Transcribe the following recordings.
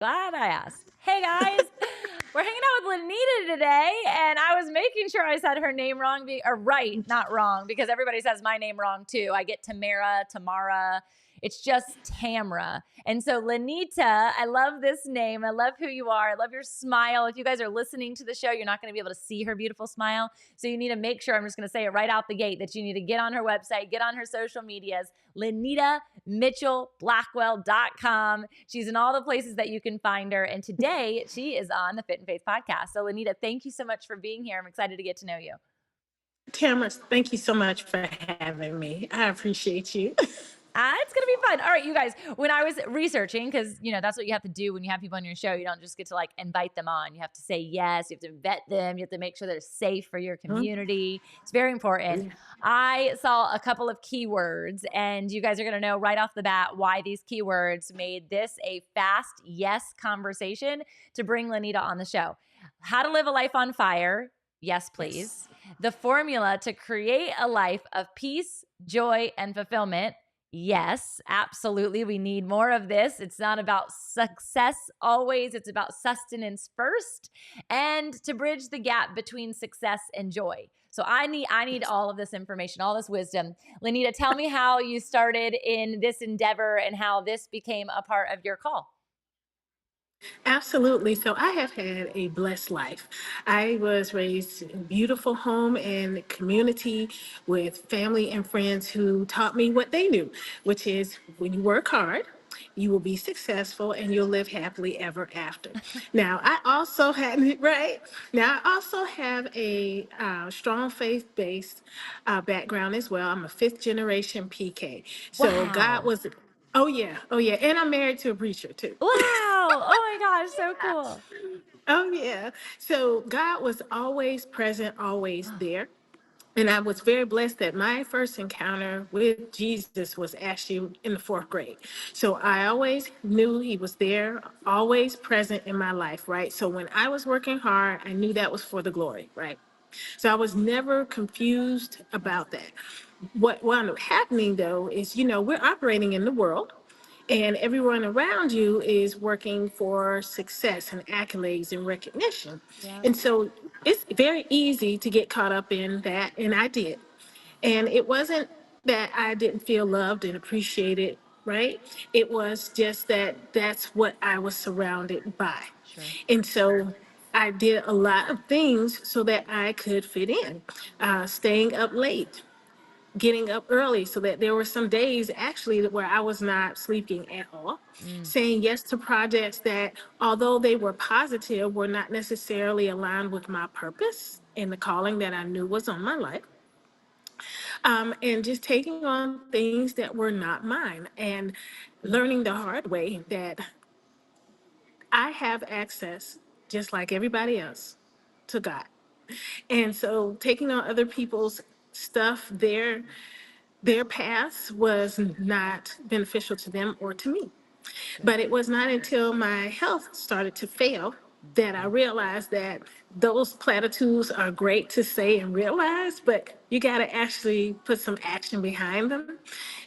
Glad I asked. Hey guys, we're hanging out with Lynita today, and I was making sure I said her name wrong, or right, not wrong, because everybody says my name wrong too. I get Tamara. It's just Tamra. And so, Lynita, I love this name. I love who you are. I love your smile. If you guys are listening to the show, you're not going to be able to see her beautiful smile. So, you need to make sure, I'm just going to say it right out the gate, that you need to get on her website, get on her social medias, Lynita Mitchell-Blackwell.com. She's in all the places that you can find her. And today she is on the Fit and Faith podcast. So, Lynita, thank you so much for being here. I'm excited to get to know you. Tamara, thank you so much for having me. I appreciate you. It's going to be fun. All right, you guys, when I was researching, because, that's what you have to do when you have people on your show. You don't just get to like invite them on. You have to say yes. You have to vet them. You have to make sure they're safe for your community. It's very important. I saw a couple of keywords, and you guys are going to know right off the bat why these keywords made this a fast yes conversation to bring Lynita on the show. How to live a life on fire. Yes, please. The formula to create a life of peace, joy, and fulfillment. Yes, absolutely. We need more of this. It's not about success always. It's about sustenance first, and to bridge the gap between success and joy. So I need all of this information, all this wisdom. Lynita, tell me how you started in this endeavor and how this became a part of your call. Absolutely. So I have had a blessed life. I was raised in a beautiful home and community with family and friends who taught me what they knew, which is when you work hard, you will be successful and you'll live happily ever after. Now, I also had, right? Now, I also have a strong faith-based background as well. I'm a fifth generation PK. So God Wow. was, oh yeah, oh yeah. And I'm married to a preacher too. Wow. Oh my gosh, so cool. Oh, yeah. So God was always present, always there. And I was very blessed that my first encounter with Jesus was actually in the fourth grade. So I always knew he was there, always present in my life, right? So when I was working hard, I knew that was for the glory, right? So I was never confused about that. What wound up happening though is, we're operating in the world and everyone around you is working for success and accolades and recognition. Yeah. And so it's very easy to get caught up in that. And I did. And it wasn't that I didn't feel loved and appreciated, right? It was just that that's what I was surrounded by. Sure. And so I did a lot of things so that I could fit in, staying up late, getting up early so that there were some days actually where I was not sleeping at all, Mm. saying yes to projects that, although they were positive, were not necessarily aligned with my purpose and the calling that I knew was on my life. And just taking on things that were not mine and learning the hard way that I have access, just like everybody else, to God. And so taking on other people's stuff, their past was not beneficial to them or to me. But it was not until my health started to fail that I realized that those platitudes are great to say and realize, but you got to actually put some action behind them.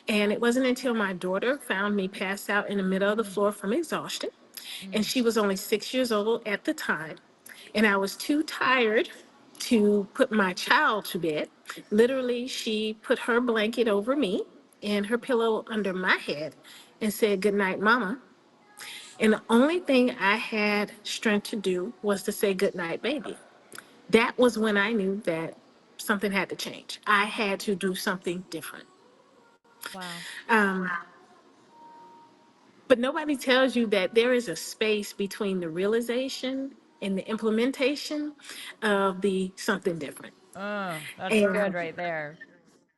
And it wasn't until my daughter found me passed out in the middle of the floor from exhaustion, and Mm. she was only 6 years old at the time, and I was too tired to put my child to bed. Literally, she put her blanket over me and her pillow under my head and said, "Good night, Mama." And the only thing I had strength to do was to say, "Good night, baby." That was when I knew that something had to change. I had to do something different. Wow. Um, but nobody tells you that there is a space between the realization and the implementation of the something different. Oh, that's good And right there.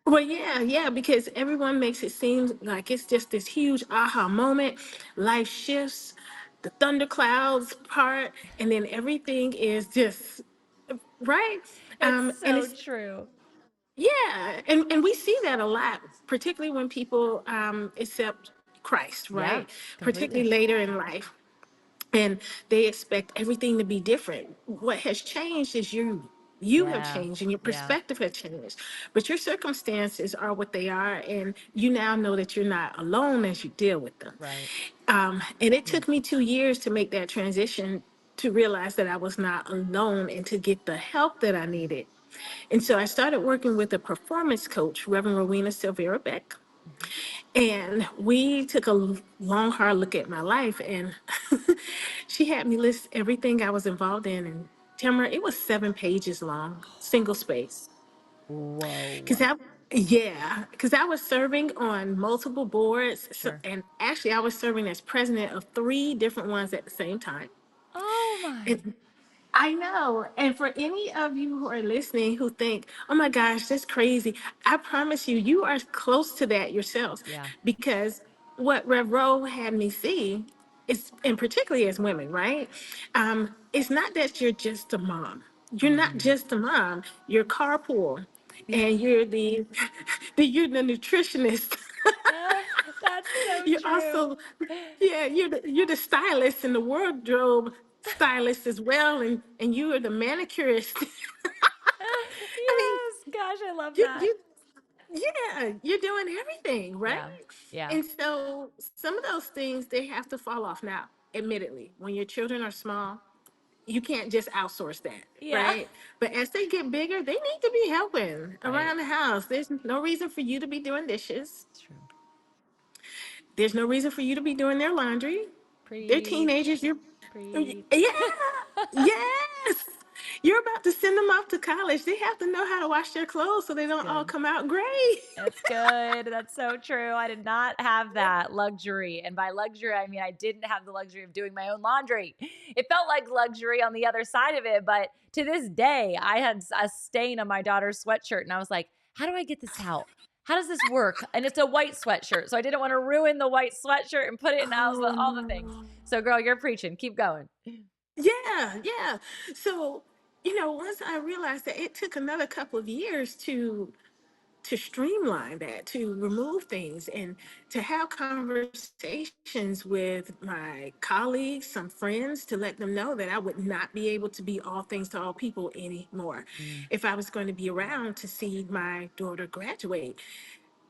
well, yeah, yeah, because everyone makes it seem like it's just this huge aha moment. Life shifts, the thunderclouds part, and then everything is just right. It's And so it's true. yeah, and we see that a lot, particularly when people accept Christ, Yeah, right? Particularly completely. later in life, and they expect everything to be different. What has changed is you. You have Yeah. changed and your Yeah. perspective has changed. But your circumstances are what they are. And you now know that you're not alone as you deal with them. Right. And it Hmm. took me 2 years to make that transition to realize that I was not alone and to get the help that I needed. And so I started working with a performance coach, Reverend Rowena Silvera Beck. Hmm. And we took a long, hard look at my life. And she had me list everything I was involved in. And Tamara, it was 7 pages long, single space. Because Whoa. I was serving on multiple boards. So, Sure. and actually, I was serving as president of 3 different ones at the same time. Oh my. And I know. And for any of you who are listening who think, oh my gosh, that's crazy, I promise you, you are close to that yourselves. Yeah. Because what Rev Ro had me see is, and particularly as women, right? It's not that you're just a mom. You're not Hmm. just a mom. You're carpool, Yeah. and you're the, you're the nutritionist. That's so You're true. also, yeah, you're the stylist and the wardrobe stylist as well, and you are the manicurist. I mean, Yes. Gosh, I love you that. you yeah, you're doing everything, right? Yeah. Yeah. And so some of those things they have to fall off now. Admittedly, when your children are small, you can't just outsource that, Yeah. right? But as they get bigger, they need to be helping Right. around the house. There's no reason for you to be doing dishes. It's true. There's no reason for you to be doing their laundry. They're Preach. teenagers. You're, Preach. yeah, yes. You're about to send them off to college. They have to know how to wash their clothes so they It's don't all good. come out gray. It's good. That's so true. I did not have that luxury. And by luxury, I mean I didn't have the luxury of doing my own laundry. It felt like luxury on the other side of it. But to this day, I had a stain on my daughter's sweatshirt. And I was like, how do I get this out? How does this work? And it's a white sweatshirt. So I didn't want to ruin the white sweatshirt and put it in Oh all the things. no. So, girl, you're preaching. Keep going. Yeah, yeah. So, once I realized that it took another couple of years to streamline that, to remove things, and to have conversations with my colleagues, some friends, to let them know that I would not be able to be all things to all people anymore Mm, if I was going to be around to see my daughter graduate.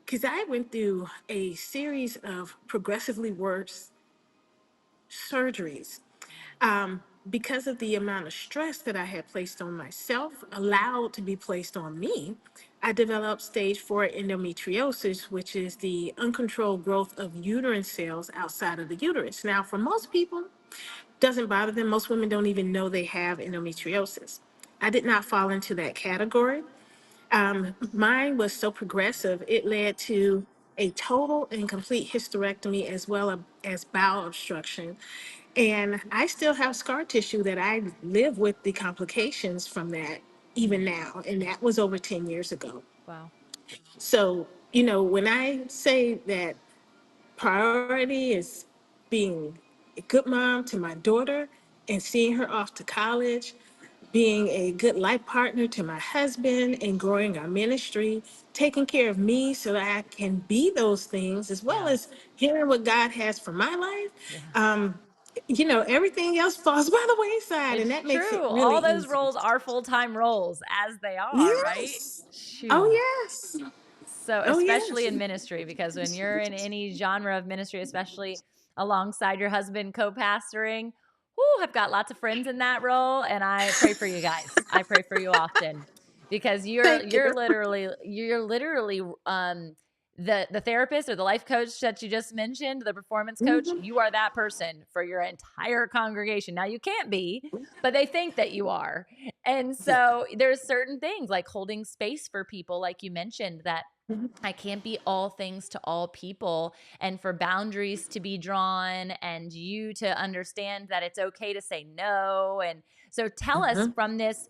Because I went through a series of progressively worse surgeries, because of the amount of stress that I had placed on myself, allowed to be placed on me. I developed stage 4 endometriosis, which is the uncontrolled growth of uterine cells outside of the uterus. Now, for most people, doesn't bother them. Most women don't even know they have endometriosis. I did not fall into that category. Mine was so progressive, it led to a total and complete hysterectomy as well as bowel obstruction. And I still have scar tissue that I live with the complications from that mm, even now. And that was over 10 years ago. wow. So, when I say that priority is being a good mom to my daughter and seeing her off to college, being a good life partner to my husband and growing our ministry, taking care of me so that I can be those things, as well Yeah. as hearing what God has for my life. Yeah. Everything else falls by the wayside, and It's that makes it true. really All those easy. roles are full-time roles as they are, right? Yes. Oh, Shoo. yes. So, Oh, especially yes. in ministry, because when you're in any genre of ministry, especially alongside your husband co-pastoring, whoo, I've got lots of friends in that role, and I pray for you guys. I pray for you often because you're Thank you're you. literally you're literally the therapist or the life coach that you just mentioned, the performance coach. Mhm. You are that person for your entire congregation. Now you can't be, but they think that you are. And Yeah. so there's certain things like holding space for people, like you mentioned, that Mhm. I can't be all things to all people, and for boundaries to be drawn and you to understand that it's okay to say no. And so tell us Mhm. from this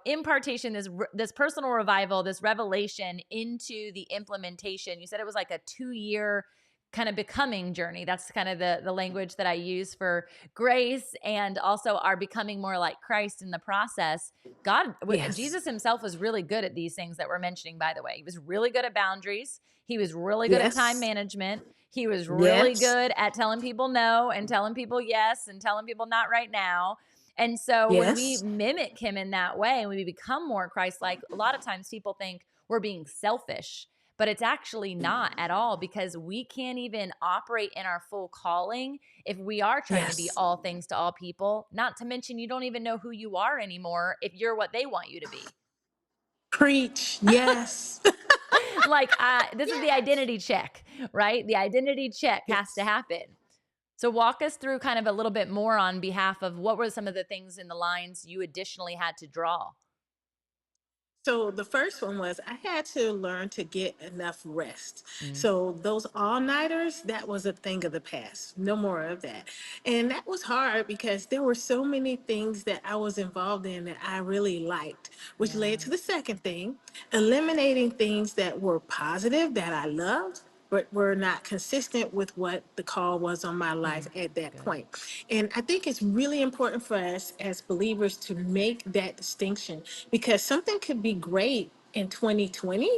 impartation, this personal revival, this revelation into the implementation. You said it was like a 2-year kind of becoming journey. That's kind of the language that I use for grace, and also our becoming more like Christ in the process. Yes. Jesus himself was really good at these things that we're mentioning, by the way. He was really good at boundaries. He was really good at time Yes. management. He was really Yes. good at telling people no and telling people yes and telling people not right now. And so when we Yes. mimic him in that way and we become more Christ-like, a lot of times people think we're being selfish, but it's actually not at all, because we can't even operate in our full calling if we are trying to be Yes. all things to all people. Not to mention, you don't even know who you are anymore if you're what they want you to be. Preach. Yes. Like, this is the Yes. identity check, right? The identity check has to Yes. happen. So walk us through kind of a little bit more on behalf of what were some of the things in the lines you additionally had to draw. So the first one was I had to learn to get enough rest. Mm, So those all-nighters, that was a thing of the past. No more of that. And that was hard because there were so many things that I was involved in that I really liked, which led yeah. to the second thing, eliminating things that were positive that I loved but were not consistent with what the call was on my life Mm, at that good. point. And I think it's really important for us as believers to make that distinction because something could be great in 2020,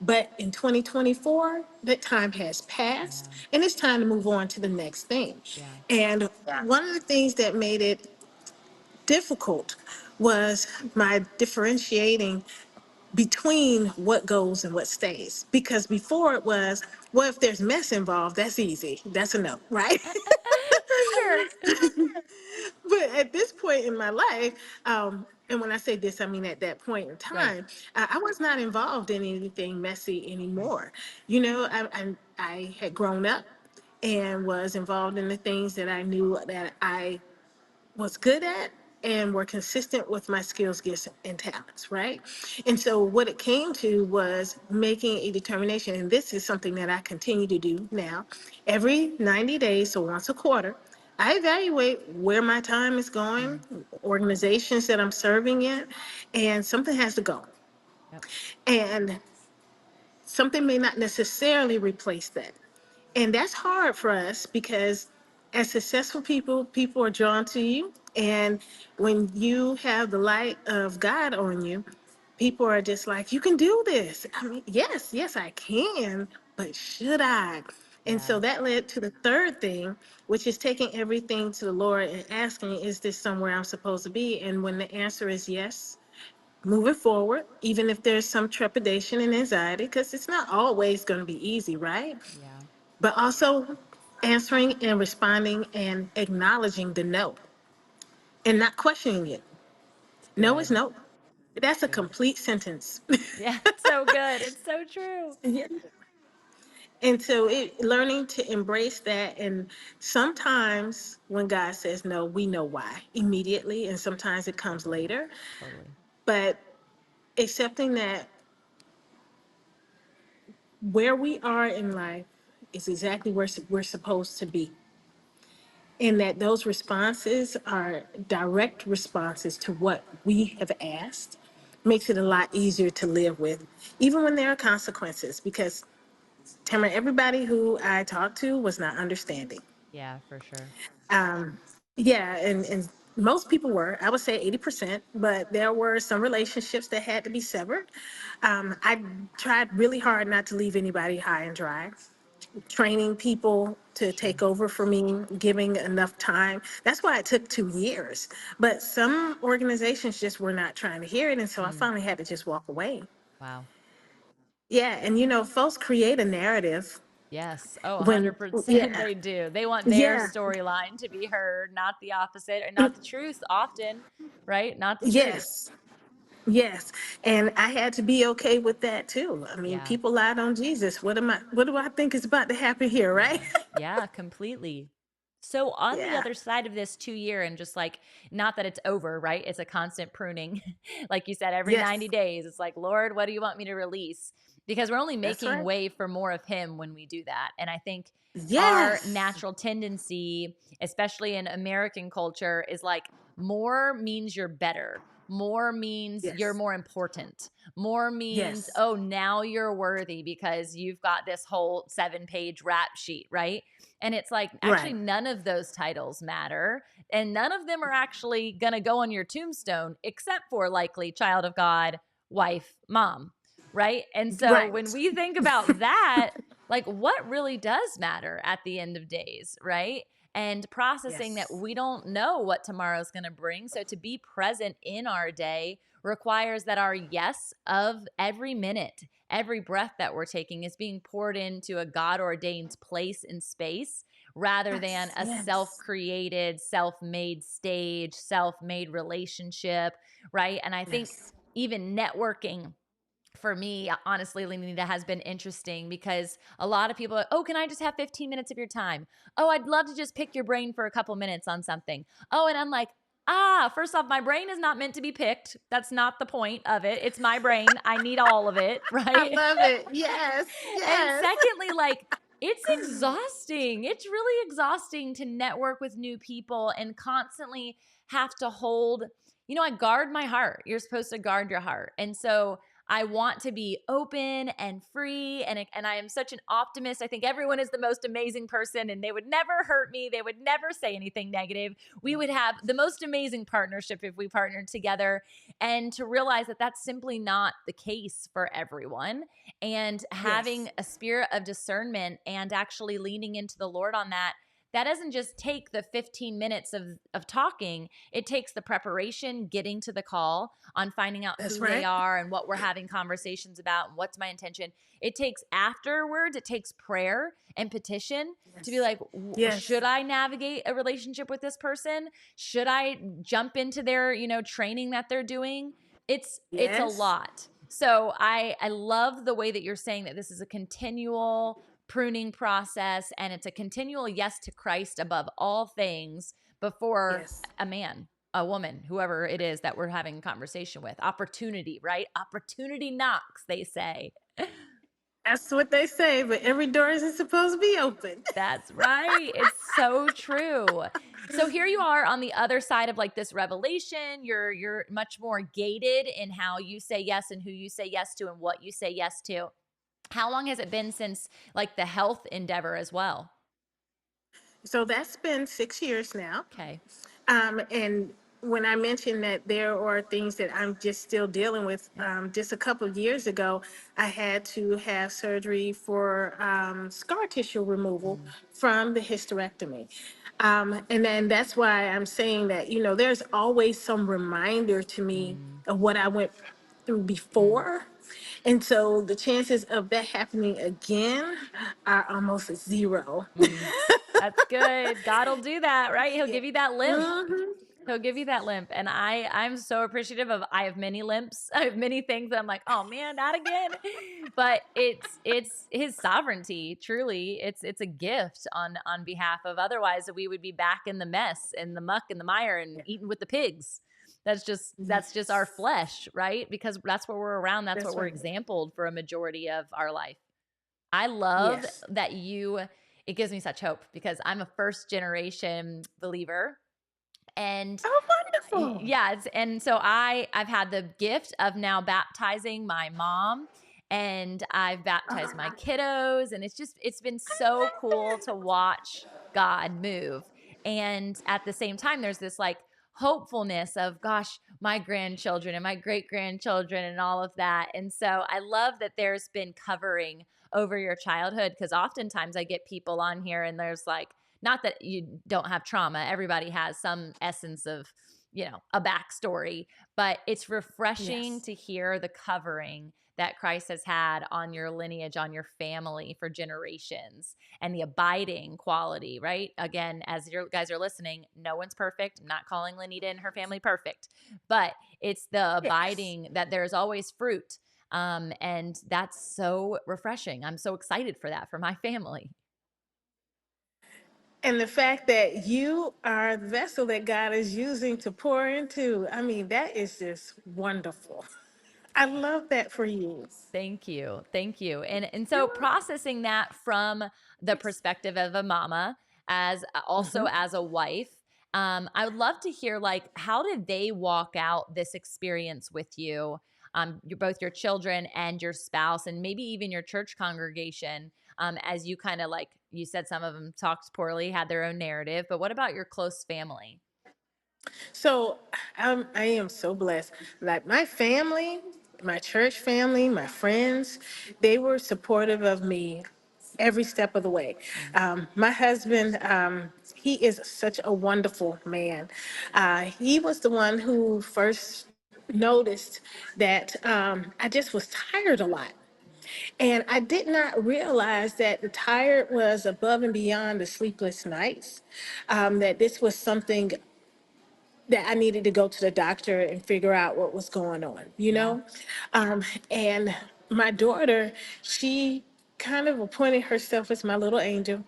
but in 2024, that time has passed Yeah. and it's time to move on to the next thing. Yeah. And one of the things that made it difficult was my differentiating between what goes and what stays. Because before it was, well, if there's mess involved, that's easy. That's a no, right? For sure. But at this point in my life, and when I say this, I mean at that point in Right. time, I was not involved in anything messy Right. anymore. I had grown up and was involved in the things that I knew that I was good at and were consistent with my skills, gifts, and talents, right? And so what it came to was making a determination, and this is something that I continue to do now. Every 90 days, so once a quarter, I evaluate where my time is going, Mm, organizations that I'm serving in, and something has to go. yep. And something may not necessarily replace that. And that's hard for us because as successful people, people are drawn to you. And when you have the light of God on you, people are just like, you can do this. I mean, yes, yes, I can, but should I? And Yeah. so that led to the third thing, which is taking everything to the Lord and asking, is this somewhere I'm supposed to be? And when the answer is yes, moving forward, even if there's some trepidation and anxiety, because it's not always going to be easy, right? Yeah. But also answering and responding and acknowledging the no and not questioning it. It's No is good. no. It's That's a good. complete sentence. Yeah. It's so good. It's so true. Yeah. And so learning to embrace that. And sometimes when God says no, we know why immediately. And sometimes it comes Totally. later. Totally. But accepting that where we are in life is exactly where we're supposed to be. And that those responses are direct responses to what we have asked makes it a lot easier to live with, even when there are consequences. Because, Tamara, everybody who I talked to was not understanding. Yeah, for sure. Yeah, and most people were, I would say 80%, but there were some relationships that had to be severed. I tried really hard not to leave anybody high and dry, training people to Sure. take over for me, giving enough time. That's why it took 2 years. But some organizations just were not trying to hear it. And so I Mm, finally had to just walk away. wow. Yeah. And folks create a narrative Yes. Oh, when, 100% yeah, they do. They want their yeah, storyline to be heard, not the opposite, or not the truth often, right? Not the truth. yes, yes. And I had to be okay with that too. I mean, Yeah. people lied on Jesus. What do I think is about to happen here, right? Yeah. Yeah, completely. So on the Yeah. other side of this 2 year and just like, not that it's over, right? It's a constant pruning. Like you said, every 90 Yes. days, it's like, Lord, what do you want me to release? Because we're only That's making right. way for more of him when we do that. And I think our Yes. natural tendency, especially in American culture, is like more means you're better. More means you're Yes. more important. More means, Yes. oh, now you're worthy because you've got this whole 7-page rap sheet, right? And it's like, actually, Right. none of those titles matter. And none of them are actually going to go on your tombstone, except for likely child of God, wife, mom, right? And so when Right. we think about that, like what really does matter at the end of days, right? and processing that Yes. we don't know what tomorrow's going to bring. So to be present in our day requires that our yes of every minute, every breath that we're taking is being poured into a God ordained place and space rather than Yes. a self Yes. created, self made stage, self made relationship, right? And I think Yes. even networking for me, honestly, Lenita, has been interesting because a lot of people are, oh, can I just have 15 minutes of your time? Oh, I'd love to just pick your brain for a couple minutes on something. Oh, and I'm like, first off, my brain is not meant to be picked. That's not the point of it. It's my brain. I need all of it, I right? love it. Yes. And Yes. secondly, like, it's exhausting. It's really exhausting to network with new people and constantly have to hold, I guard my heart. You're supposed to guard your heart. And so I want to be open and free. And I am such an optimist. I think everyone is the most amazing person and they would never hurt me. They would never say anything negative. We would have the most amazing partnership if we partnered together. And to realize that that's simply not the case for everyone, and having Yes. a spirit of discernment and actually leaning into the Lord on that. That doesn't just take the 15 minutes of talking. It takes the preparation, getting to the call, on finding out That's who they right. are and what we're having conversations about and what's my intention. It takes afterwards, it takes prayer and petition to be Yes. like, Yes. should I navigate a relationship with this person? Should I jump into their, training that they're doing? It's a Yes. lot. So I love the way that you're saying that this is a continual pruning process and it's a continual yes to Christ above all things before Yes. a man, a woman, whoever it is that we're having a conversation with. Opportunity, right? Opportunity knocks, they say. That's what they say, but every door isn't supposed to be open. That's right. It's so true. So here you are on the other side of like this revelation. You're much more gated in how you say yes and who you say yes to and what you say yes to. How long has it been since like the health endeavor as well? So that's been 6 years now. Okay. And when I mentioned that there are things that I'm just still dealing with, Yep. just a couple of years ago, I had to have surgery for scar tissue removal Mm, from the hysterectomy. And then that's why I'm saying that, there's always some reminder to me mm, of what I went through mm, before. And so the chances of that happening again are almost zero. mm. That's good. God'll do that, right? He'll Yeah. give you that limp. Hmm. He'll give you that limp. And I'm so appreciative of I have many limps. I have many things that I'm like, oh man, not again. But it's his sovereignty, truly. It's a gift on behalf of, otherwise we would be back in the mess and the muck and the mire and Yeah. eating with the pigs. That's just our Yes. flesh, right? Because that's what we're around. That's what That's we're right. exampled for a majority of our life. I love Yes. that it gives me such hope because I'm a first generation believer. And Oh, wonderful. yeah, and so I've had the gift of now baptizing my mom, and I've baptized my I kiddos, and it's been so love cool to that. watch God move. And at the same time there's this like hopefulness of, gosh, my grandchildren and my great grandchildren and all of that. And so I love that there's been covering over your childhood, because oftentimes I get people on here and there's like, not that you don't have trauma, everybody has some essence of, a backstory, but it's refreshing Yes. to hear the covering that Christ has had on your lineage, on your family for generations, and the abiding quality, right? Again, as you guys are listening, no one's perfect. I'm not calling Lynita and her family perfect, but it's the Yes. abiding that there's always fruit. And that's so refreshing. I'm so excited for that for my family. And the fact that you are the vessel that God is using to pour into, I mean, that is just wonderful. I love that for you. Thank you. Thank you. And You're so welcome. processing that from the Yes. perspective of a mama, as also Mhm. as a wife, I would love to hear like, how did they walk out this experience with you? Both your children and your spouse, and maybe even your church congregation, as you kind of like, you said some of them talked poorly, had their own narrative, but what about your close family? So I am so blessed. Like my family, my church family, my friends, they were supportive of me every step of the way. Mm. My husband, he is such a wonderful man. He was the one who first noticed that I just was tired a lot. And I did not realize that the tired was above and beyond the sleepless nights, that this was something that I needed to go to the doctor and figure out what was going on, you Yeah. know? And my daughter, she kind of appointed herself as my little angel,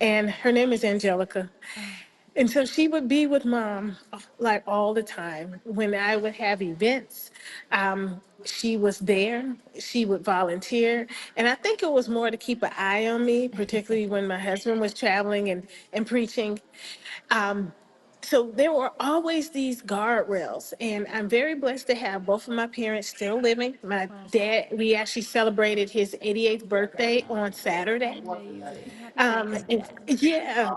and her name is Angelica. Oh, And so she would be with mom like all the time. When I would have events, she was there. She would volunteer. And I think it was more to keep an eye on me, particularly when my husband was traveling and preaching. So there were always these guardrails, and I'm very blessed to have both of my parents still living. My oh, dad, we actually celebrated his 88th birthday on Saturday. amazing. Happy birthday.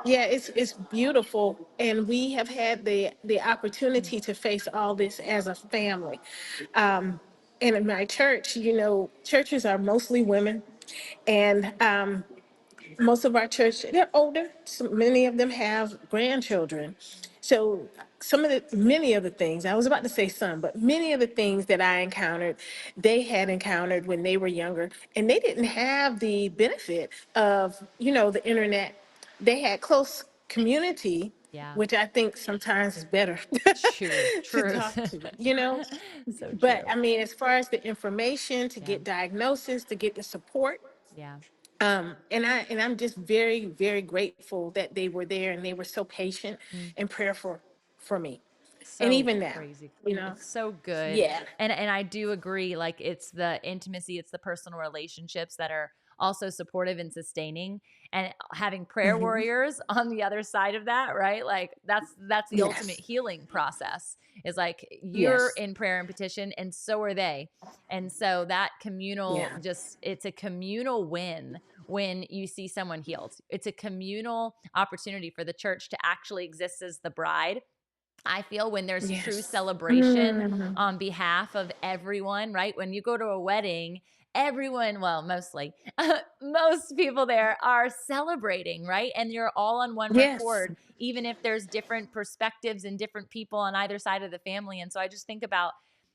Yeah, it's beautiful, and we have had the Mm. opportunity to face all this as a family. Um, and in my church, churches are mostly women, and most of our church, they're older. So many of them have grandchildren. So many of the things, I was about to say some, but many of the things that I encountered, they had encountered when they were younger, and they didn't have the benefit of, the internet. They had close community, Yeah. which I think sometimes is better True. to Truth. talk to. So But true. I mean, as far as the information to Yeah. get diagnosis, to get the support, Yeah. and I'm just very, very grateful that they were there and they were so patient Mm. and prayerful for me. And So even now, crazy. you know, It's so good. yeah. And I do agree, like it's the intimacy, it's the personal relationships that are also supportive and sustaining, and having prayer Hmm. warriors on the other side of that, right? Like that's the ultimate Yes. healing process. Is like you're Yes. in prayer and petition and so are they. And so that communal, Yeah. just it's a communal win when you see someone healed. It's a communal opportunity for the church to actually exist as the bride. I feel when there's true Yes. celebration Hmm. on behalf of everyone, right? When you go to a wedding, everyone, well, mostly, most people there are celebrating, right? And you're all on one Yes. record, even if there's different perspectives and different people on either side of the family. And so I just think about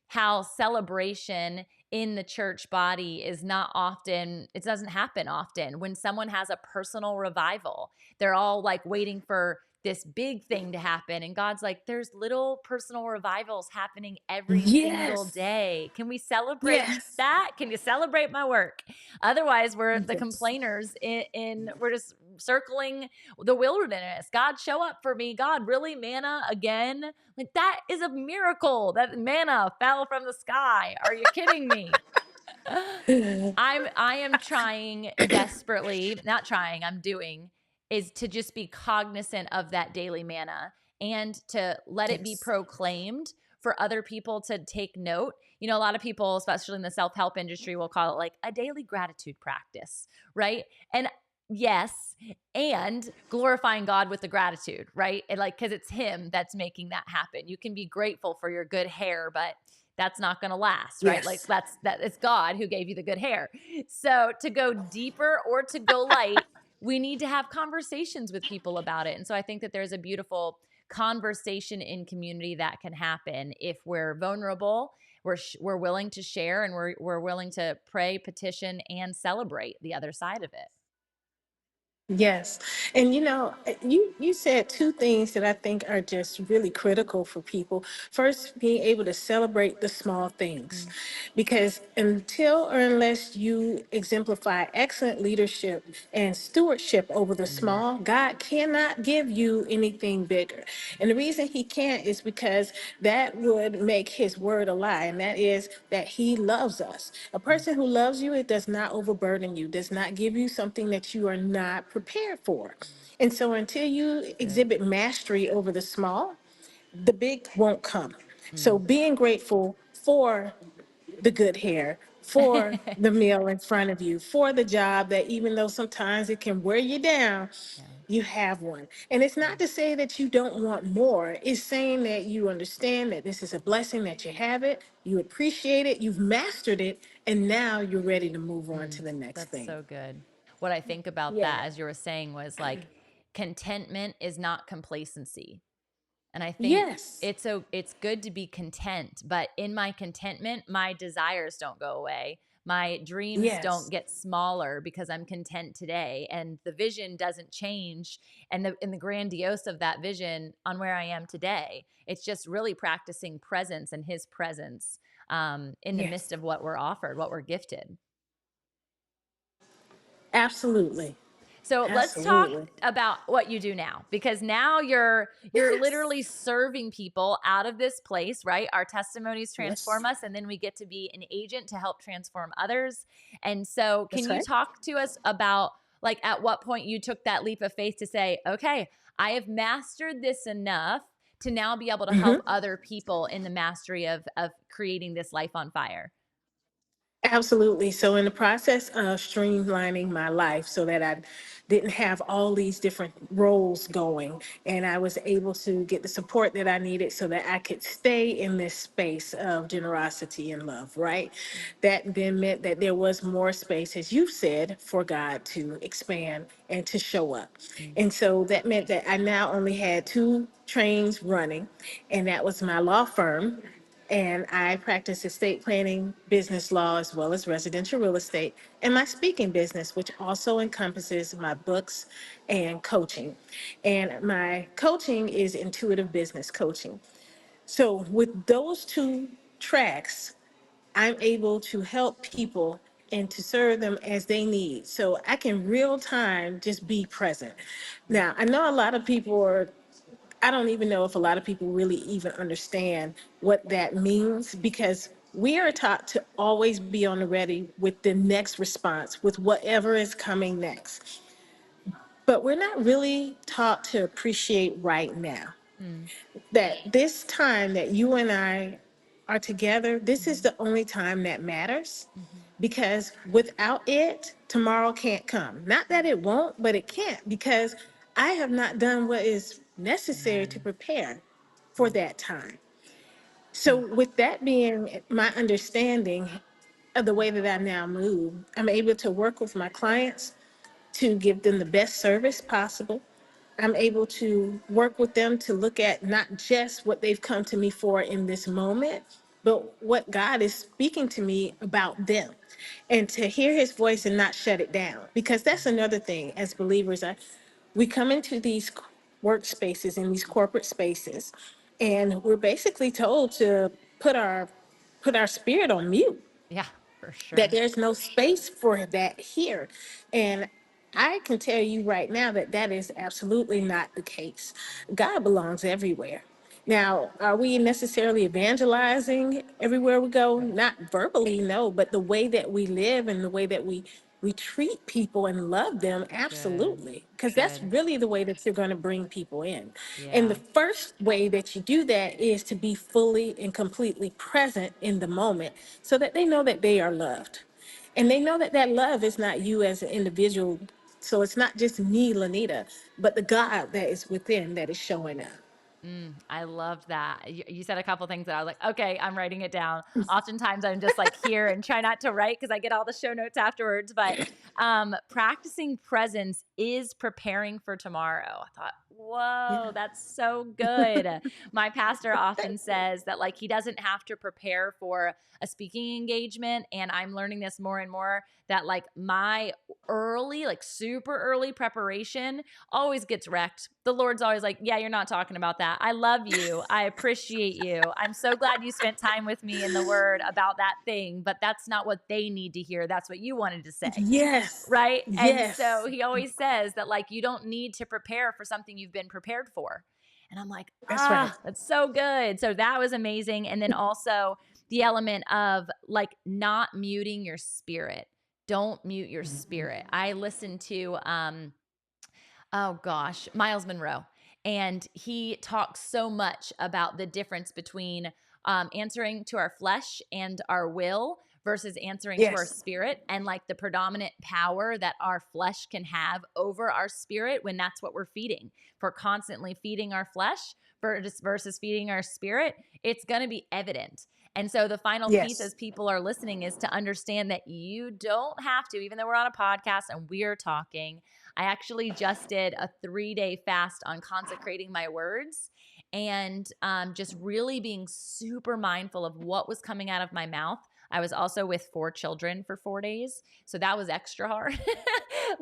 how celebration in the church body is not often, it doesn't happen often. When someone has a personal revival, they're all like waiting for this big thing to happen. And God's like, there's little personal revivals happening every single Yes. day. Can we celebrate Yes. that? Can you celebrate my work? Otherwise, we're the Yes. complainers in we're just circling the wilderness. God, show up for me. God, really, manna again? Like that is a miracle that manna fell from the sky. Are you kidding me? I am trying desperately, not trying, I'm doing, is to just be cognizant of that daily manna and to let it be Yes. proclaimed for other people to take note. A lot of people, especially in the self-help industry, will call it like a daily gratitude practice, right? And yes, and glorifying God with the gratitude, right? And like, because it's Him that's making that happen. You can be grateful for your good hair, but that's not going to last, right? Like Yes. that it's God who gave you the good hair. So to go deeper or to go light, we need to have conversations with people about it. And so I think that there's a beautiful conversation in community that can happen if we're vulnerable, we're willing to share, and we're willing to pray, petition, and celebrate the other side of it. Yes. And you said two things that I think are just really critical for people. First, being able to celebrate the small things. Mm, Because until or unless you exemplify excellent leadership and stewardship over the mm, small, God cannot give you anything bigger. And the reason he can't is because that would make his word a lie, and that is that he loves us. A mm, person who loves you, it does not overburden you, does not give you something that you are not prepared for. And so until you good. exhibit mastery over the small, the big won't come. So Mm. being grateful for the good hair, for the meal in front of you, for the job that even though sometimes it can wear you down, Yeah. you have one. And it's not to say that you don't want more. It's saying that you understand that this is a blessing, that you have it, you appreciate it, you've mastered it, and now you're ready to move on to Mm, the next that's thing. so good. what I think about that, Yeah. as you were saying, was like contentment is not complacency. And I think Yes. it's good to be content, but in my contentment, my desires don't go away. My dreams don't Yes. get smaller because I'm content today, and the vision doesn't change, and the grandiose of that vision on where I am today. It's just really practicing presence and his presence in the Yes. midst of what we're offered, what we're gifted. Absolutely. So let's talk Absolutely. about what you do now, because now you're literally Yes. serving people out of this place, right? Our testimonies Yes. transform us, and then we get to be an agent to help transform others. And so can That's you right. talk to us about like at what point you took that leap of faith to say, okay, I have mastered this enough to now be able to help Mhm. other people in the mastery of creating this life on fire? Absolutely. So, in the process of streamlining my life so that I didn't have all these different roles going, and I was able to get the support that I needed so that I could stay in this space of generosity and love, right? That then meant that there was more space, as you said, for God to expand and to show up. Mm, And so that meant that I now only had two trains running, and that was my law firm, and I practice estate planning, business law, as well as residential real estate, and my speaking business, which also encompasses my books and coaching. And my coaching is intuitive business coaching. So, with those two tracks, I'm able to help people and to serve them as they need. So I can real time just be present. mm, Now, I know a lot of people are, I don't even know if a lot of people really even understand what that means, because we are taught to always be on the ready with the next response, with whatever is coming next. But we're not really taught to appreciate right now. mm, That this time that you and I are together, this is mhm, the only time that matters, mhm, because without it, tomorrow can't come. Not that it won't, but it can't, because I have not done what is necessary to mm, prepare for mm, that time. So, mm, with that being my understanding of the way that I now move, I'm able to work with my clients to give them the best service possible. I'm able to work with them to look at not just what they've come to me for in this moment, but what God is speaking to me about them, and to hear his voice and not shut it down. Because that's another thing as believers. We come into these workspaces and these corporate spaces, and we're basically told to put our put our spirit on mute, yeah, for that sure. there's no space for that here. And I can tell you right now that that is absolutely not the case. God belongs everywhere. Now, are we necessarily evangelizing everywhere we go? Not verbally, no, but the way that we live and the way that we treat people and love them, Good. absolutely. Because that's Good. really the way that you're going to bring people in. And the Yeah. first way that you do that is to be fully and completely present in the moment so that they know that they are loved. And they know that that love is not you as an individual. So it's not just me, Lanita, but the God that is within that is showing up. I loved that. You said a couple things that I was like, okay, I'm writing it down. Oftentimes I'm just like here and try not to write because I get all the show notes afterwards. But practicing presence is preparing for tomorrow. I thought, whoa, Yeah. that's so good. My pastor often says that like he doesn't have to prepare for a speaking engagement. And I'm learning this more and more that like my early, like super early preparation always gets wrecked. The Lord's always like, yeah, you're not talking about that. I love you. I appreciate you. I'm so glad you spent time with me in the word about that thing, but that's not what they need to hear. That's what you wanted to say. Yes. Right. And so Yes. he always says that, like, you don't need to prepare for something you've been prepared for. And I'm like, That's right. that's so good. So that was amazing. And then also the element of like not muting your spirit. Don't mute your spirit. I listened to, oh gosh, Miles Monroe. And he talks so much about the difference between answering to our flesh and our will versus answering to our Yes. spirit, and like the predominant power that our flesh can have over our spirit when that's what we're feeding. If we're constantly feeding our flesh versus feeding our spirit, it's going to be evident. And so the final piece Yes. as people are listening is to understand that you don't have to, even though we're on a podcast and we're talking. I actually just did a 3-day fast on consecrating my words and just really being super mindful of what was coming out of my mouth. I was also with 4 children for 4 days, so that was extra hard.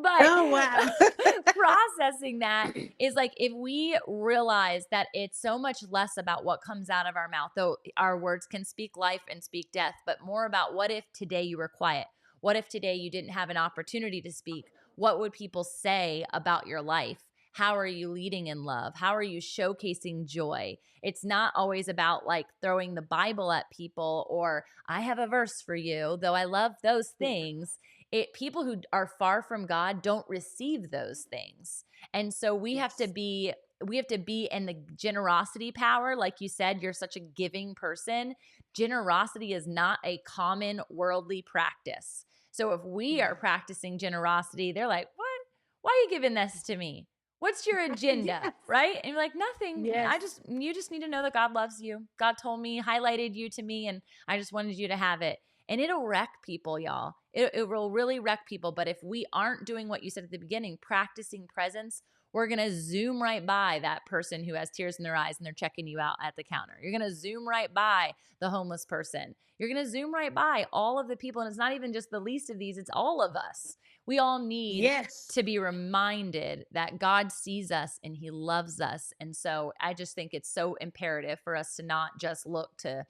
But Oh, wow. processing that is like if we realize that it's so much less about what comes out of our mouth, though our words can speak life and speak death, but more about what if today you were quiet? What if today you didn't have an opportunity to speak? What would people say about your life? How are you leading in love? How are you showcasing joy? It's not always about like throwing the Bible at people or I have a verse for you, though I love those things. People who are far from God don't receive those things. And so Yes. we have to be in the generosity power. Like you said, you're such a giving person. Generosity is not a common worldly practice. So if we are practicing generosity, they're like, "What? Why are you giving this to me? What's your agenda?" Yes. Right? And you're like, "Nothing. Yes. You just need to know that God loves you. God told me, highlighted you to me, and I just wanted you to have it." And it'll wreck people, y'all. It will really wreck people. But if we aren't doing what you said at the beginning, practicing presence, we're going to zoom right by that person who has tears in their eyes and they're checking you out at the counter. You're going to zoom right by the homeless person. You're going to zoom right by all of the people. And it's not even just the least of these, it's all of us. We all need Yes. to be reminded that God sees us and he loves us. And so I just think it's so imperative for us to not just look to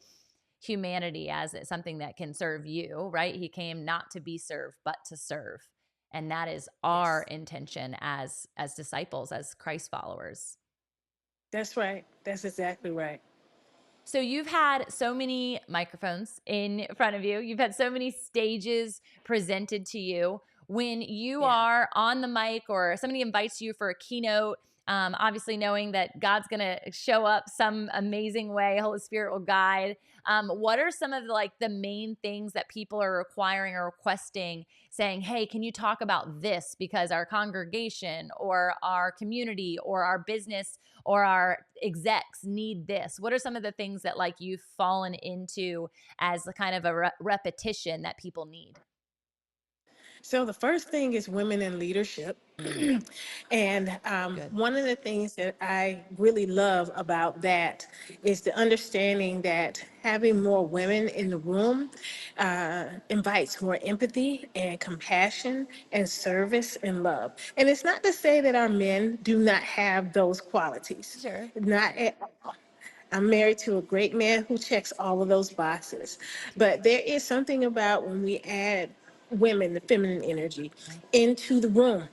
humanity as something that can serve you, right? He came not to be served, but to serve. And that is our Yes. intention as disciples, as Christ followers. That's right. That's exactly right. So you've had so many microphones in front of you. You've had so many stages presented to you. When you Yeah. are on the mic or somebody invites you for a keynote, obviously knowing that God's going to show up some amazing way, Holy Spirit will guide. What are some of the main things that people are requiring or requesting, saying, "Hey, can you talk about this because our congregation or our community or our business or our execs need this"? What are some of the things that like you've fallen into as a kind of a repetition that people need? So the first thing is women in leadership. Mm, And good. one of the things that I really love about that is the understanding that having more women in the room invites more empathy and compassion and service and love. And it's not to say that our men do not have those qualities. Sure. Not at all. I'm married to a great man who checks all of those boxes. But there is something about when we add women, the feminine energy, Yeah. into the room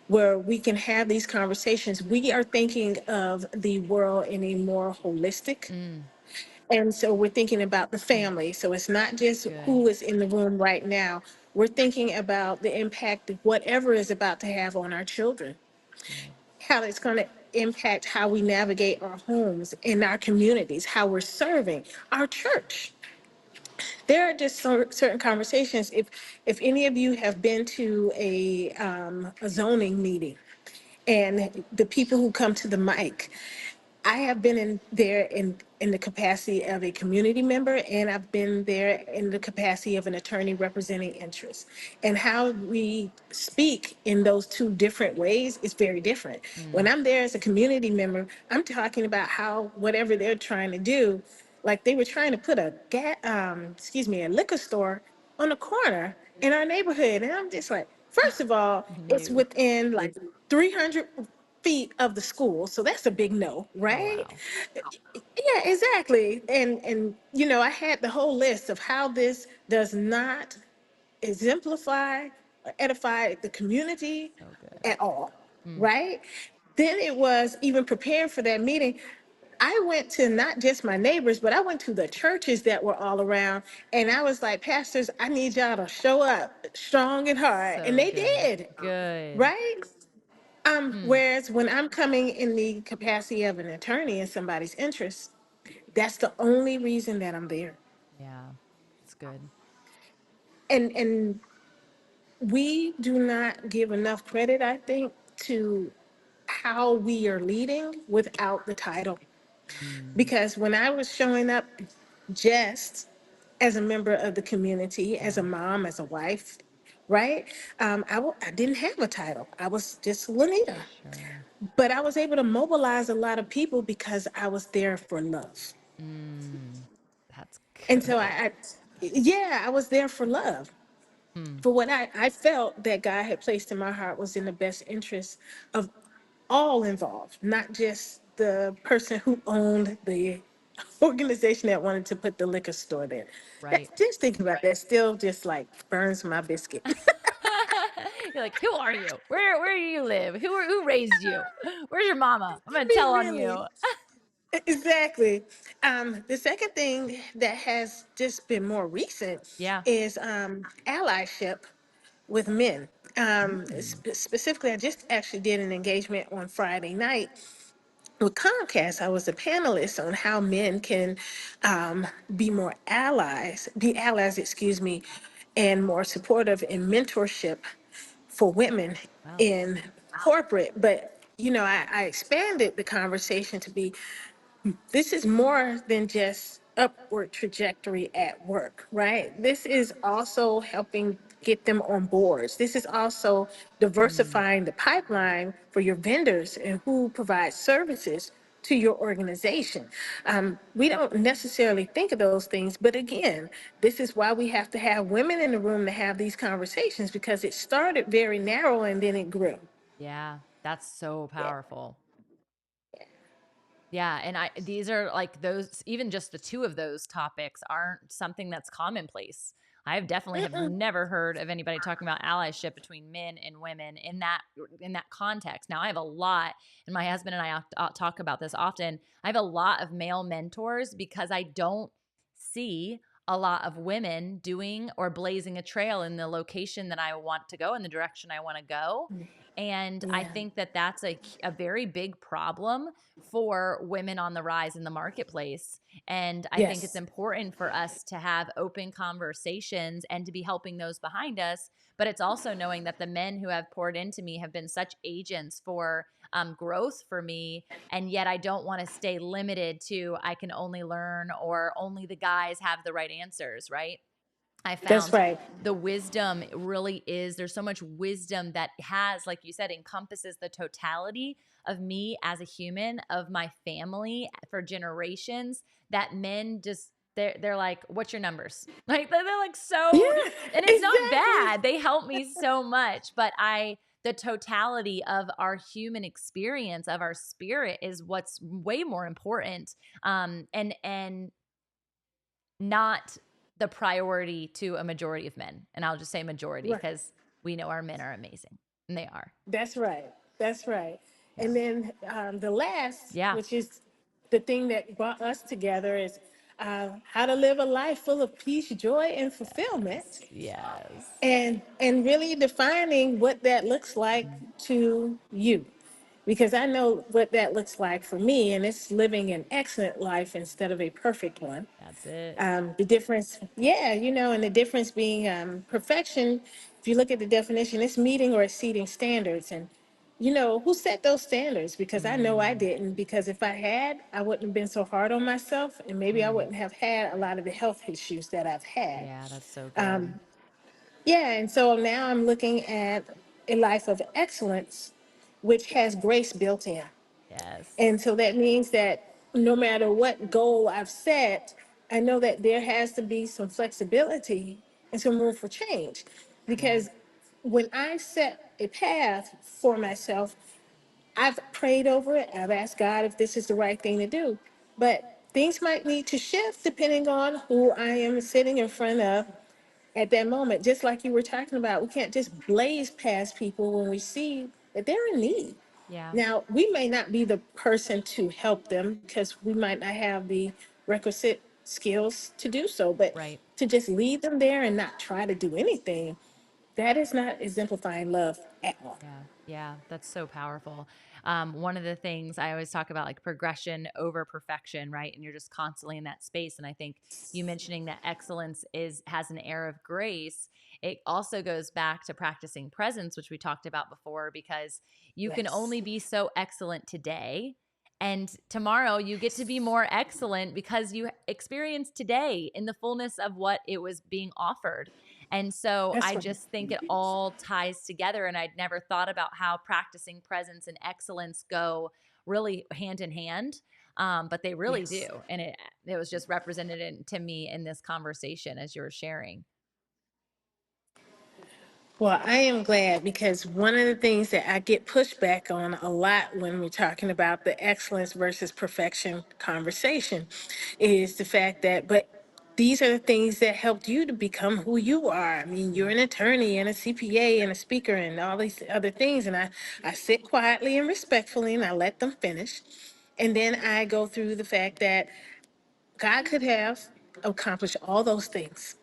where we can have these conversations. We are thinking of the world in a more holistic. Mm, And so we're thinking about the mm, family. So it's not just good. who is in the room right now. We're thinking about the impact of whatever is about to have on our children, Good. how it's going to impact how we navigate our homes in our communities, how we're serving our church. There are just certain conversations. If any of you have been to a zoning meeting, and the people who come to the mic, I have been in there in the capacity of a community member, and I've been there in the capacity of an attorney representing interests. And how we speak in those two different ways is very different. When Mm, I'm there as a community member, I'm talking about how whatever they're trying to do, like they were trying to put a liquor store on the corner in our neighborhood, and I'm just like, first of all, it's new. within like 300 feet of the school, so that's a big no, Oh, right? wow. Yeah, exactly. And I had the whole list of how this does not exemplify or edify the community So good. at all, Mm, right? Then it was even preparing for that meeting. I went to not just my neighbors, but I went to the churches that were all around. And I was like, Pastors, I need y'all to show up strong and hard. And so they good. did, Good. right? Mm, Whereas when I'm coming in the capacity of an attorney in somebody's interest, that's the only reason that I'm there. yeah. It's good. And we do not give enough credit, I think, to how we are leading without the title. Mm, Because when I was showing up just as a member of the community, as a Yeah. mom, as a wife, right? I didn't have a title. I was just Lanita. Sure. But I was able to mobilize a lot of people because I was there for love. Mm, that's And so good. yeah, I was there for love. Hmm. For what I felt that God had placed in my heart was in the best interest of all involved, not just the person who owned the organization that wanted to put the liquor store there. That's Right. just thinking about that still just like burns my biscuit. You're like, who are you? Where do you live? Who raised you? Where's your mama? I'm I gonna mean, tell on really. you. Exactly. The second thing that has just been more recent Yeah. is allyship with men. Mm. Specifically, I just actually did an engagement on Friday night with Comcast. I was a panelist on how men can be allies, excuse me, and more supportive in mentorship for women Wow. in corporate. But I expanded the conversation to be this is more than just upward trajectory at work, right? This is also helping get them on boards. This is also Mm. diversifying the pipeline for your vendors and who provides services to your organization. We don't necessarily think of those things, but again, this is why we have to have women in the room to have these conversations because it started very narrow and then it grew. Yeah. That's so Yeah. powerful. Yeah, and these are like those, even just the two of those topics aren't something that's commonplace. I've definitely have Mm-mm. never heard of anybody talking about allyship between men and women in that context. Now I have a lot, and my husband and I talk about this often. I have a lot of male mentors because I don't see a lot of women doing or blazing a trail in the location that I want to go, in the direction I want to go. And I Yeah. think that that's a very big problem for women on the rise in the marketplace. And I think it's Yes. important for us to have open conversations and to be helping those behind us. But it's also knowing that the men who have poured into me have been such agents for growth for me. And yet I don't want to stay limited to I can only learn or only the guys have the right answers, right? I That's found right. the wisdom really is there's so much wisdom that has, like you said, encompasses the totality of me as a human, of my family for generations, that men just they're like, what's your numbers? Like they're like so, Yeah, and it's not exactly. bad. They help me so much, but the totality of our human experience, of our spirit, is what's way more important. And not the priority to a majority of men. And I'll just say majority Right. because we know our men are amazing, and they are. That's right. That's right. Yeah. And then the last, Yeah. which is the thing that brought us together, is how to live a life full of peace, joy, and fulfillment, Yes. and really defining what that looks like Mm, to you. Because I know what that looks like for me, and it's living an excellent life instead of a perfect one. that's it. The difference, yeah, and the difference being perfection. If you look at the definition, it's meeting or exceeding standards. And who set those standards? Because I know I Mm, didn't. Because if I had, I wouldn't have been so hard on myself, and maybe I mm. wouldn't have had a lot of the health issues that I've had. Yeah, that's so good. Yeah, and so now I'm looking at a life of excellence, which has grace built in. Yes. And so that means that no matter what goal I've set, I know that there has to be some flexibility and some room for change. Yeah. Because when I set a path for myself, I've prayed over it. I've asked God if this is the right thing to do. But things might need to shift depending on who I am sitting in front of at that moment. Just like you were talking about, we can't just blaze past people when we see that they're in need. Yeah. Now, we may not be the person to help them because we might not have the requisite skills to do so, but Right. to just leave them there and not try to do anything, that is not exemplifying love at all. Yeah. Yeah. That's so powerful. One of the things I always talk about, like progression over perfection, right? And you're just constantly in that space. And I think you mentioning that excellence has an air of grace. It also goes back to practicing presence, which we talked about before, because you can Yes. only be so excellent today. And tomorrow you get to be more excellent because you experienced today in the fullness of what it was being offered. And so That's I right. just think it all ties together. And I'd never thought about how practicing presence and excellence go really hand in hand. But they really Yes. do. And it was just represented to me in this conversation as you were sharing. Well, I am glad because one of the things that I get pushback on a lot when we're talking about the excellence versus perfection conversation is the fact that, but these are the things that helped you to become who you are. I mean, you're an attorney and a CPA and a speaker and all these other things. And I sit quietly and respectfully and I let them finish. And then I go through the fact that God could have accomplished all those things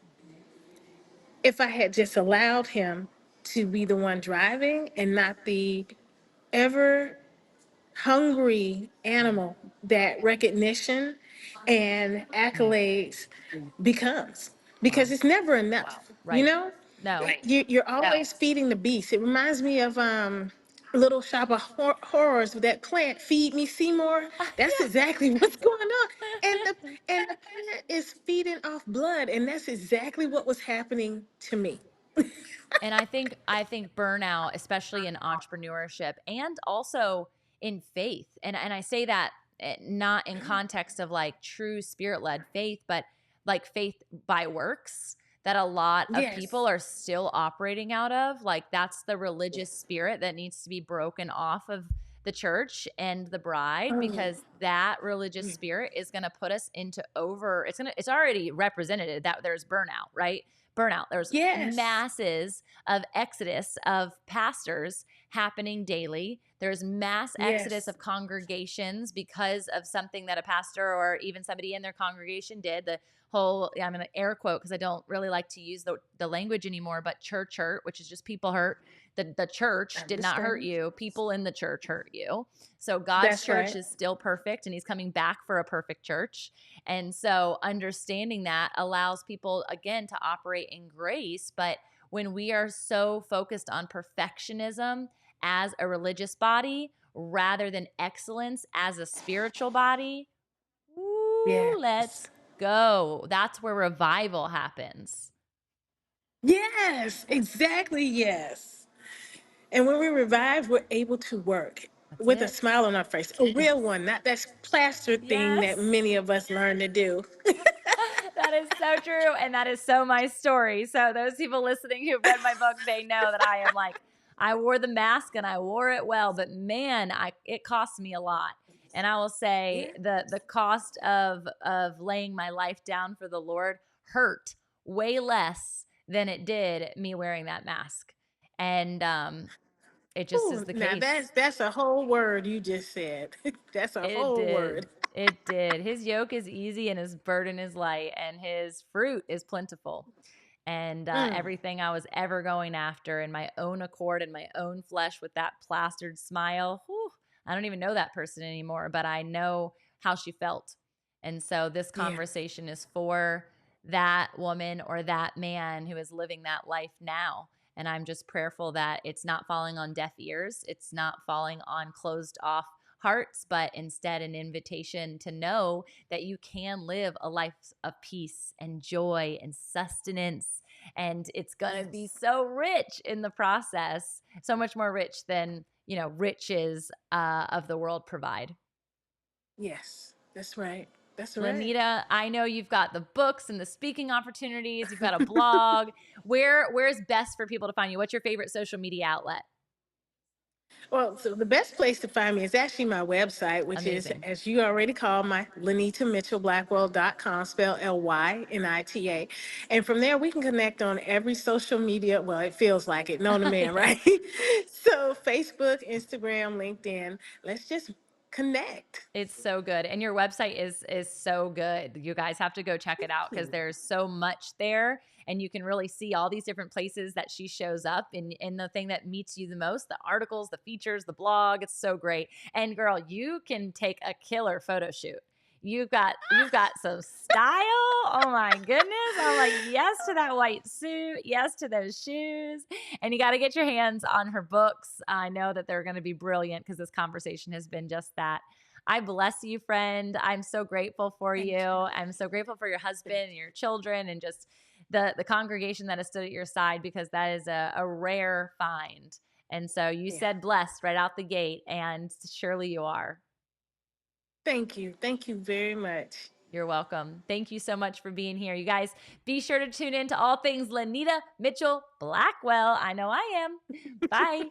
if I had just allowed him to be the one driving and not the ever hungry animal that recognition and Mm. accolades becomes. Because Wow. it's never enough, you Right. know? No. You're always feeding the beast. It reminds me of Little Shop of Horrors with that plant, Feed Me Seymour. That's exactly what's going on. And the Yeah. and the plant is feeding off blood, and that's exactly what was happening to me. And I think burnout, especially in entrepreneurship and also in faith. And I say that not in context of like true spirit-led faith, but like faith by works that a lot of people Yes. are still operating out of. Like that's the religious spirit that needs to be broken off of the church and the bride, Oh, because that religious spirit is going to put us into it's already represented that there's burnout, right? Burnout. There's yes. masses of exodus of pastors happening daily. There's mass exodus Yes. of congregations because of something that a pastor or even somebody in their congregation did. The whole, I'm going to air quote because I don't really like to use the language anymore, but church hurt, which is just people hurt. The church did not hurt Understand. you. People in the church hurt you. So God's That's church right. is still perfect and he's coming back for a perfect church. And so understanding that allows people again to operate in grace. But when we are so focused on perfectionism as a religious body rather than excellence as a spiritual body, woo, Yes. let's go. That's where revival happens. Yes, exactly. Yes. And when we revive, we're able to work That's with a it. smile on our face, a real one, not that plaster thing that Yes. many of us learn to do. That is so true. And that is so my story. So, those people listening who've read my book, they know that I am like, I wore the mask and I wore it well, but man, it cost me a lot. And I will say Yeah. the cost of laying my life down for the Lord hurt way less than it did me wearing that mask. And it just is Ooh, the now case. that's a whole word you just said. That's a It whole did. word. It did. His yoke is easy and his burden is light, and his fruit is plentiful. And Mm, everything I was ever going after in my own accord and my own flesh with that plastered smile, whew, I don't even know that person anymore, but I know how she felt. And so this yeah. conversation is for that woman or that man who is living that life now. And I'm just prayerful that it's not falling on deaf ears. It's not falling on closed off hearts, but instead an invitation to know that you can live a life of peace and joy and sustenance. And it's going to be Yes. so rich in the process, so much more rich than, riches of the world provide. Yes. That's right. That's right. Lynita, I know you've got the books and the speaking opportunities. You've got a blog. Where's best for people to find you? What's your favorite social media outlet? Well, so the best place to find me is actually my website, which is, Amazing. as you already called, my LynitaMitchellBlackwell.com, spelled Lynita. And from there, we can connect on every social media. Well, it feels like it, known to man, Yeah. right? So Facebook, Instagram, LinkedIn, let's just connect. It's so good. And your website is so good. You guys have to go check it out because there's so much there and you can really see all these different places that she shows up in the thing that meets you the most, the articles, the features, the blog. It's so great. And girl, you can take a killer photo shoot. You've got some style. Oh my goodness. I'm like, yes to that white suit. Yes to those shoes. And you got to get your hands on her books. I know that they're going to be brilliant because this conversation has been just that. I bless you, friend. I'm so grateful for you. Thank you. I'm so grateful for your husband Thank and your children and just the congregation that has stood at your side, because that is a rare find. And so you you. Yeah. said blessed right out the gate, and surely you are. Thank you. Thank you very much. You're welcome. Thank you so much for being here. You guys, be sure to tune in to all things Lynita Mitchell-Blackwell. I know I am. Bye.